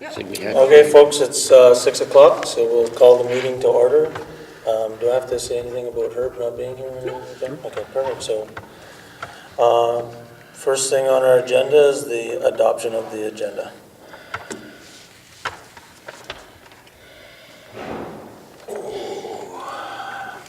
Okay, folks, it's 6 o'clock, so we'll call the meeting to order. Do I have to say anything about Herb not being here? Or anything? Okay, perfect. So, first thing on our agenda is the adoption of the agenda.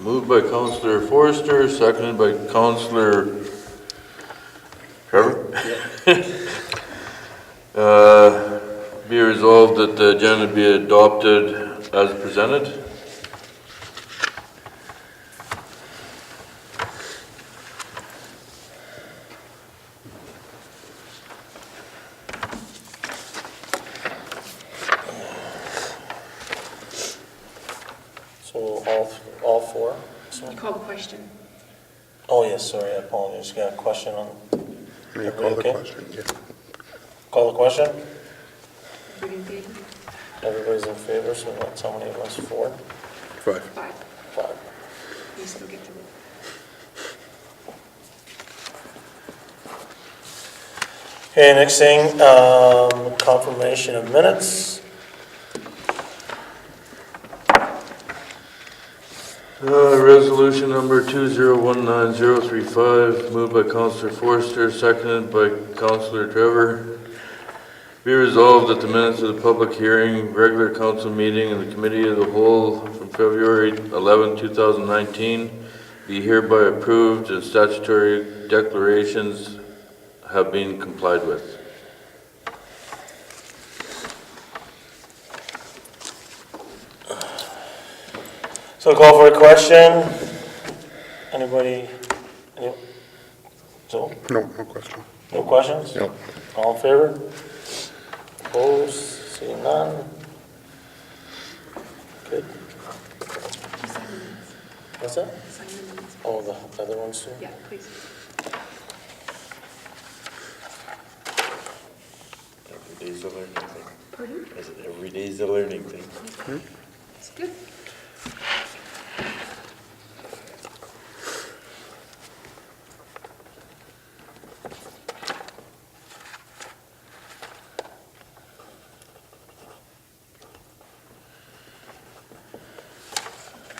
Moved by Councillor Forrester, seconded by Councillor Trevor. Be resolved that the agenda be adopted as presented. So all four? So, You called a question. oh yes, sorry, I apologize. Got a question on, May I Everybody call the okay? question? Yeah. call the question? Everybody in favor? Everybody's in favor, so that's how many of us? 4? 5. 5. 5. You still get to vote. Okay, next thing, confirmation of minutes. Resolution number 2019-035, moved by Councillor Forrester, seconded by Councillor Trevor. Be resolved that the minutes of the public hearing, regular council meeting, and the committee of the whole from February 11, 2019 be hereby approved and statutory declarations have been complied with. So call for a question. Anybody? So, No, no question. no questions? No. All in favor? Opposed? Seeing none? Good. You sign the minutes. What's that? Sign the minutes. Oh, the other ones too? Yeah, please. Every day's a learning thing. Pardon? I said, every day's a learning thing. It's good.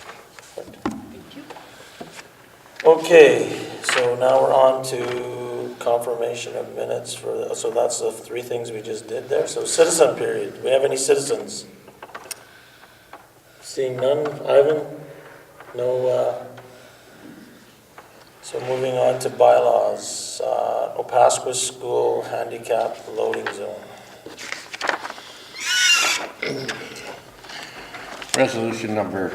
Thank you. Okay, so now we're on to confirmation of minutes for, so that's the 3 things we just did there. So citizen period. Do we have any citizens? Seeing none. Ivan? No, so moving on to bylaws. Opascua School Handicap Loading Zone. Resolution number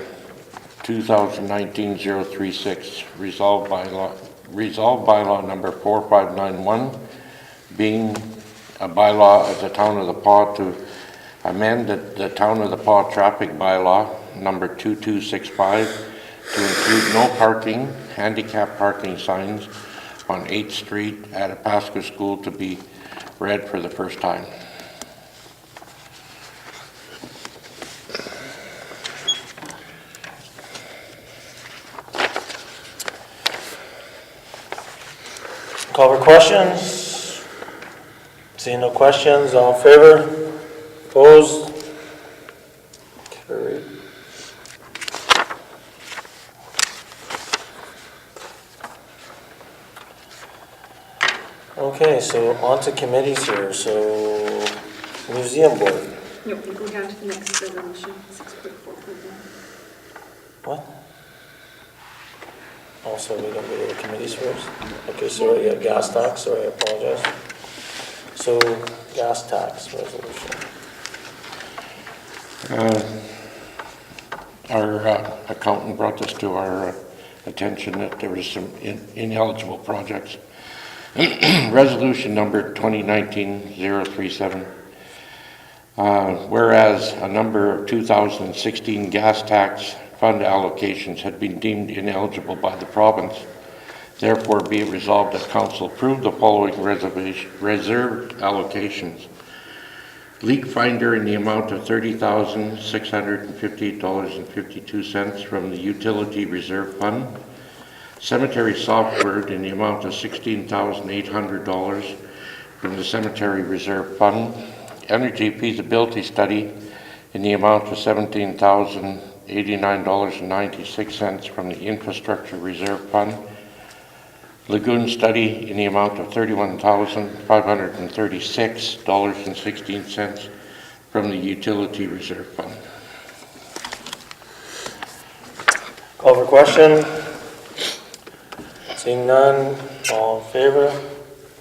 2019-036, resolved bylaw number 4591, being a bylaw of the Town of the Paw to amend the Town of the Paw traffic bylaw number 2265 to include no parking, handicap parking signs on 8th Street at Opascua School to be read for the first time. Call for questions. Seeing no questions, all in favor? Opposed? Carried. Okay, so on to committees here. So, Museum Board. No, we go down to the next resolution, 6.4.1. What? Also, we don't go to the committees first? Okay, sorry, yeah, gas tax, sorry, I apologize. So, gas tax resolution. Our accountant brought this to our attention that there was some ineligible projects. Resolution number 2019-037. Whereas a number of 2016 gas tax fund allocations had been deemed ineligible by the province, therefore be it resolved that Council approve the following reserved allocations. Leak finder in the amount of $30,658.52 from the Utility Reserve Fund. Cemetery software in the amount of $16,800 from the Cemetery Reserve Fund. energy feasibility study in the amount of $17,089.96 from the Infrastructure Reserve Fund. Lagoon study in the amount of $31,536.16 from the Utility Reserve Fund. Call for question? Seeing none, all in favor?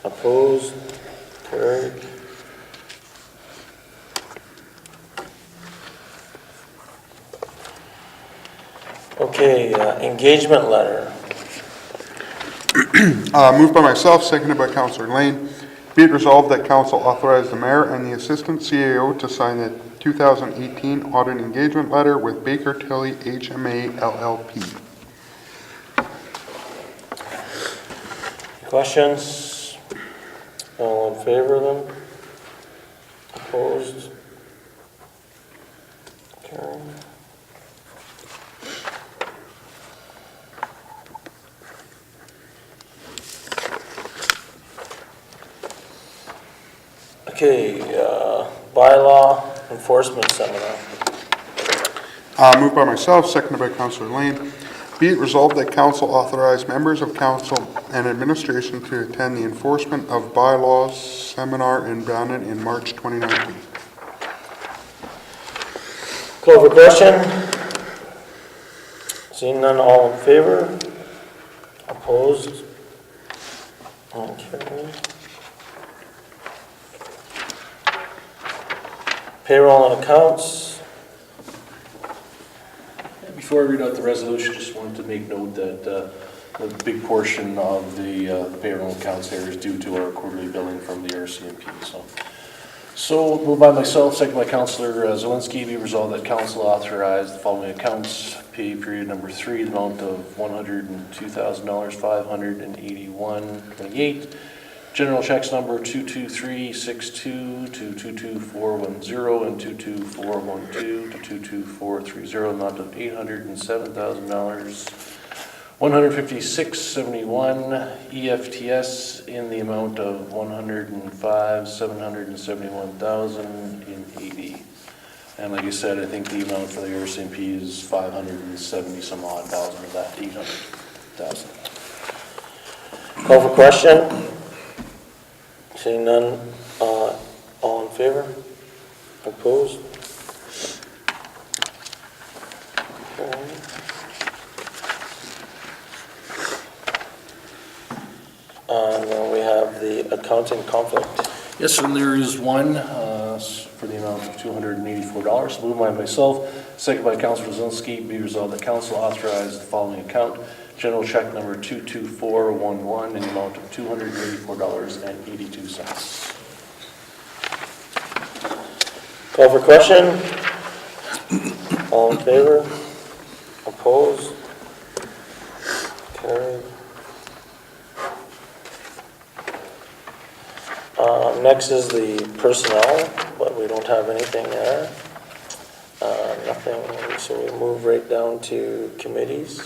Opposed? Carried. Okay, engagement letter. Moved by myself, seconded by Councillor Lane. Be it resolved that council authorize the mayor and the assistant CAO to sign the 2018 audit engagement letter with Baker Tilly HMA LLP. Questions? All in favor of them? Opposed? Carried. Okay, bylaw enforcement seminar. Moved by myself, seconded by Councillor Lane. Be it resolved that council authorize members of council and administration to attend the enforcement of bylaws seminar in Brandon in March 2019. Call for question? Seeing none, all in favor? Opposed? Okay. Payroll and accounts. Before I read out the resolution, just wanted to make note that a big portion of the payroll accounts here is due to our quarterly billing from the RCMP. So moved by myself, second by Councillor Zelinski, be resolved that council authorize the following accounts: pay period number 3, the amount of $102,581.28. General checks number 22362 to 22410 and 22412 to 22430, amount of $807,000. 156.71 EFTS in the amount of $105,771,080. And like I said, I think the amount for the RCMP is 570 some odd thousand of that 800,000. Call for question? Seeing none, all in favor? Opposed? Okay. And then we have the accounting conflict. Yes, and there is one for the amount of $284. Moved by myself, second by Councillor Zelinski, be resolved that council authorize the following account: general check number 22411 in the amount of $284.82. Call for question? All in favor? Opposed? Carried. Next is the personnel, but we don't have anything there. Nothing, so we move right down to committees.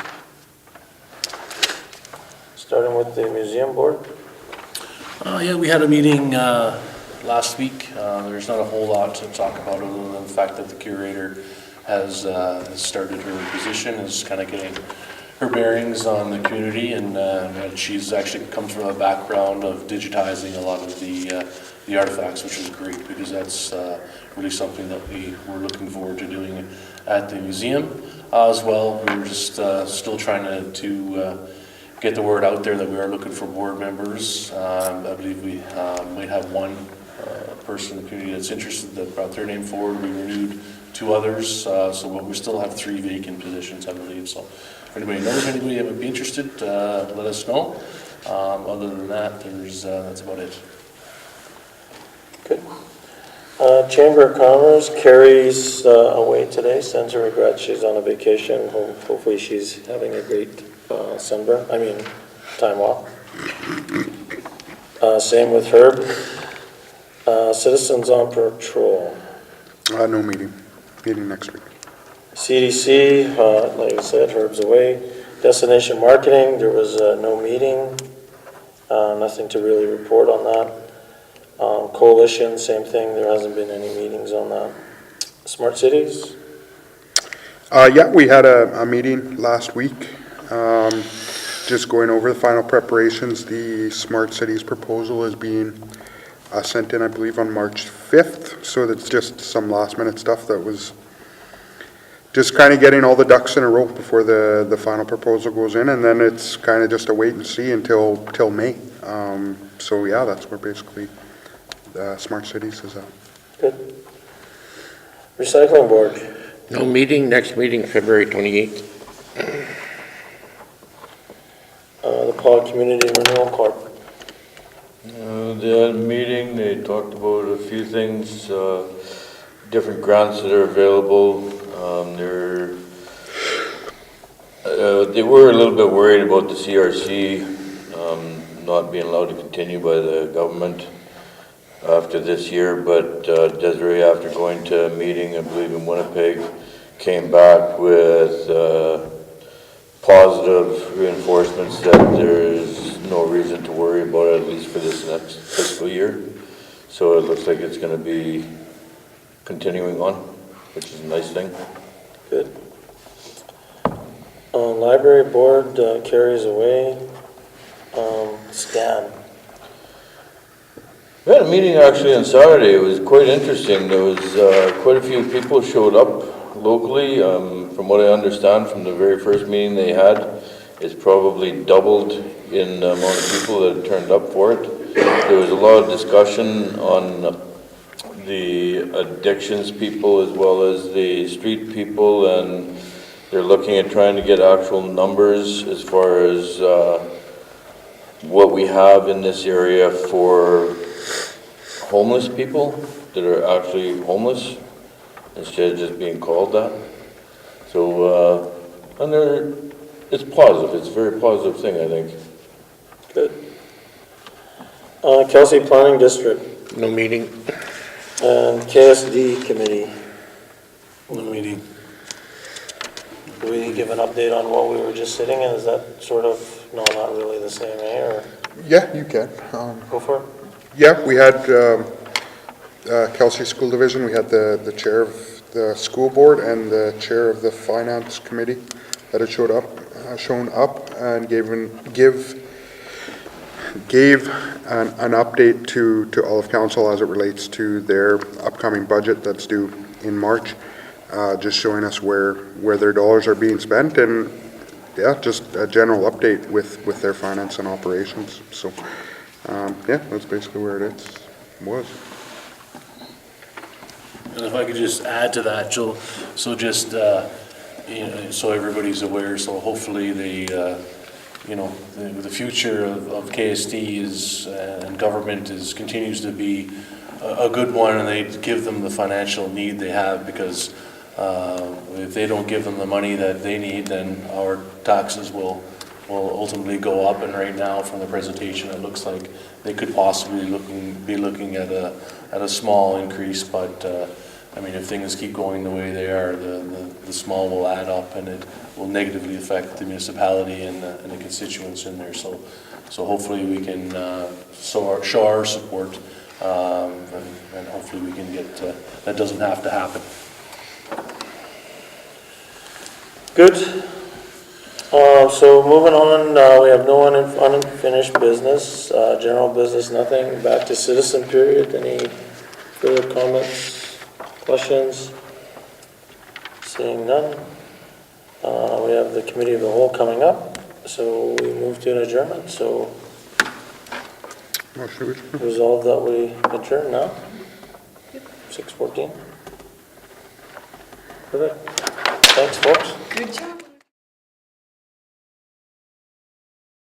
Starting with the museum board. Yeah, we had a meeting last week. There's not a whole lot to talk about other than the fact that the curator has started her position, is kind of getting her bearings on the community, and she's actually comes from a background of digitizing a lot of the artifacts, which is great because that's really something that we were looking forward to doing at the museum as well. We were just still trying to get the word out there that we are looking for board members. I believe we might have one person in the community that's interested that brought their name forward. We renewed 2 others, so we still have 3 vacant positions, I believe. So if anybody knows anybody that would be interested, let us know. Other than that, that's about it. Good. Chamber of Commerce, Carrie's away today, sends her regrets. She's on a vacation. Hopefully she's having a great time off. Same with Herb. Citizens on Patrol. No meeting. Meeting next week. CDC, like I said, Herb's away. Destination Marketing, there was no meeting. Nothing to really report on that. Coalition, same thing, there hasn't been any meetings on that. Smart cities? Yeah, we had a meeting last week, just going over the final preparations. The Smart Cities proposal is being sent in, I believe, on March 5th, so that's just some last minute stuff that was just kind of getting all the ducks in a row before the final proposal goes in, and then it's kind of just a wait and see until May. So yeah, that's where basically Smart Cities is at. Good. Recycling board? No meeting, next meeting, February 28th. The Paul Community Renewal Corp. They had a meeting, they talked about a few things, different grants that are available. They were a little bit worried about the CRC not being allowed to continue by the government after this year, but Desiree, after going to a meeting, I believe in Winnipeg, came back with positive reinforcements that there is no reason to worry about it, at least for this next fiscal year. So it looks like it's going to be continuing on, which is a nice thing. Good. Library board carries away. Scan. We had a meeting actually on Saturday. It was quite interesting. There was quite a few people showed up locally. From what I understand from the very first meeting they had, it's probably doubled in the amount of people that turned up for it. There was a lot of discussion on the addictions people as well as the street people, and they're looking at trying to get actual numbers as far as what we have in this area for homeless people that are actually homeless instead of just being called that. So, and it's positive. It's a very positive thing, I think. Good. Kelsey Planning District No meeting. and KSD Committee. No meeting. Do we give an update on what we were just sitting in? Is that sort of, no, not really the same, or Yeah, you can. go for it? Yeah, we had Kelsey School Division, we had the chair of the school board and the chair of the finance committee that had shown up and gave an update to all of council as it relates to their upcoming budget that's due in March, just showing us where their dollars are being spent, and yeah, just a general update with their finance and operations. So yeah, that's basically where it was. And if I could just add to that, Joe, so just, so everybody's aware, so hopefully the future of KSD is, and government continues to be a good one, and they give them the financial need they have, because if they don't give them the money that they need, then our taxes will ultimately go up. And right now, from the presentation, it looks like they could possibly be looking at a small increase, but I mean, if things keep going the way they are, the small will add up, and it will negatively affect the municipality and the constituents in there. So hopefully we can show our support, and hopefully we can get that doesn't have to happen. Good. So moving on, we have no unfinished business, general business, nothing. Back to citizen period. Any further comments, questions? Seeing none. We have the committee of the whole coming up, so we move to an adjournment. So Motion to adjourn. resolve that we adjourn now. 6:14. Perfect. Thanks, folks. Good job.